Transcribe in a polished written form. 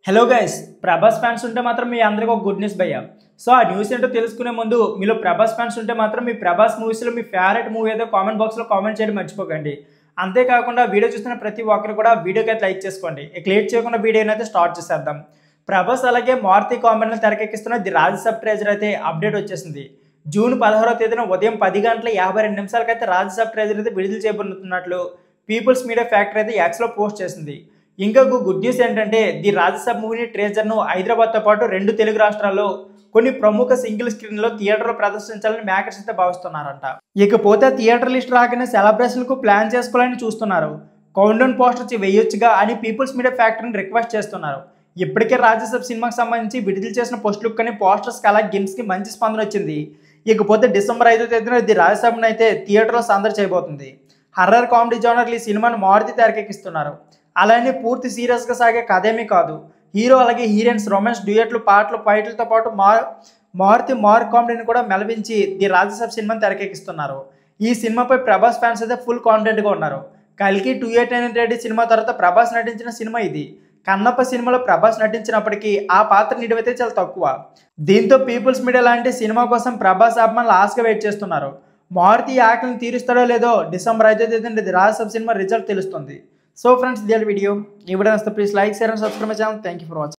Hello guys, Prabhas fans ఉంటే మాత్రం మీ అందరికీ ఒక గుడ్ న్యూస్ భయ్య. సో ఆ న్యూస్ ఏంటో తెలుసుకునే ముందు మీలో ప్రభాస్ ఫ్యాన్స్ ఉంటే మాత్రం మీ ప్రభాస్ మూవీస్లో మీ ఫేవరెట్ మూవీ ఏదో కామెంట్ బాక్స్లో కామెంట్ చేయడం మర్చిపోకండి. అంతేకాకుండా వీడియో చూస్తున్న ప్రతి ఒక్కరు కూడా వీడియోకి అయితే లైక్ చేసుకోండి. ఇక లేట్ చేయకుండా వీడియోని అయితే స్టార్ట్ చేసేద్దాం. ప్రభాస్ అలాగే మారుతి కాంబినేషన్లో తెరకెక్కిస్తున్న ది రాజ్యసభ ట్రేజర్ అయితే అప్డేట్ వచ్చేసింది. జూన్ 16వ తేదీన ఉదయం 10 గంటల 52 నిమిషాలకైతే అయితే రాజ్యసభ ట్రేజర్ అయితే విడుదల చేయబోతున్నట్లు పీపుల్స్ మీడియా ఫ్యాక్టరీ అయితే యాక్స్లో పోస్ట్ చేసింది. ఇంకా గుడ్ న్యూస్ ఏంటంటే ది రాజ్యసభ మూవీ ట్రేజర్ను హైదరాబాద్తో పాటు 2 తెలుగు రాష్ట్రాల్లో కొన్ని ప్రముఖ సింగిల్ స్క్రీన్లో థియేటర్లో ప్రదర్శించాలని మేకర్స్ అయితే భావిస్తున్నారంట. ఇకపోతే థియేటర్ లిస్ట్ రాగానే సెలబ్రేషన్లకు ప్లాన్ చేసుకోవాలని చూస్తున్నారు. కౌంటౌన్ పోస్టర్స్ వేయొచ్చుగా అని పీపుల్స్ మీడియా ఫ్యాక్టరీని రిక్వెస్ట్ చేస్తున్నారు. ఇప్పటికే రాజ్యసభ సినిమాకి సంబంధించి విడుదల చేసిన పోస్ట్ లుక్ కానీ పోస్టర్స్కి అలా గిమ్స్కి మంచి స్పందన వచ్చింది. ఇకపోతే డిసెంబర్ 5వ తేదీన ది రాజ్యసభను అయితే థియేటర్లో సందడి చేయబోతుంది. హర్రర్ కామెడీ జోనర్లు ఈ సినిమాను మారుతి తెరకెక్కిస్తున్నారు. అలానే పూర్తి సీరియస్గా సాగే కథేమీ కాదు. హీరో అలాగే హీరోయిన్స్ రొమాన్స్ డ్యూయట్లు పాటలు ఫైట్లతో పాటు మారుతి కామెడీని కూడా మెలవించి ది రాజ్యసభ సినిమాని తెరకెక్కిస్తున్నారు. ఈ సినిమాపై ప్రభాస్ ఫ్యాన్స్ అయితే ఫుల్ కాన్ఫిడెంట్గా ఉన్నారు. కల్కి 2899 రెడ్డి సినిమా తర్వాత ప్రభాస్ నటించిన సినిమా ఇది. కన్నప్ప సినిమాలో ప్రభాస్ నటించినప్పటికీ ఆ పాత్ర నిడివైతే చాలా తక్కువ. దీంతో పీపుల్స్ మీడియా లాంటి సినిమా కోసం ప్రభాస్ అభిమానులు ఆశగా వెయిట్ చేస్తున్నారు. మారుతి ఆకలిని తీరుస్తాడో లేదో డిసెంబర్ 5వ తేదీన ది రాజ్యసభ సినిమా రిజల్ట్ తెలుస్తుంది. So friends, this video. If you like, please like, share and subscribe my channel. Thank you for watching.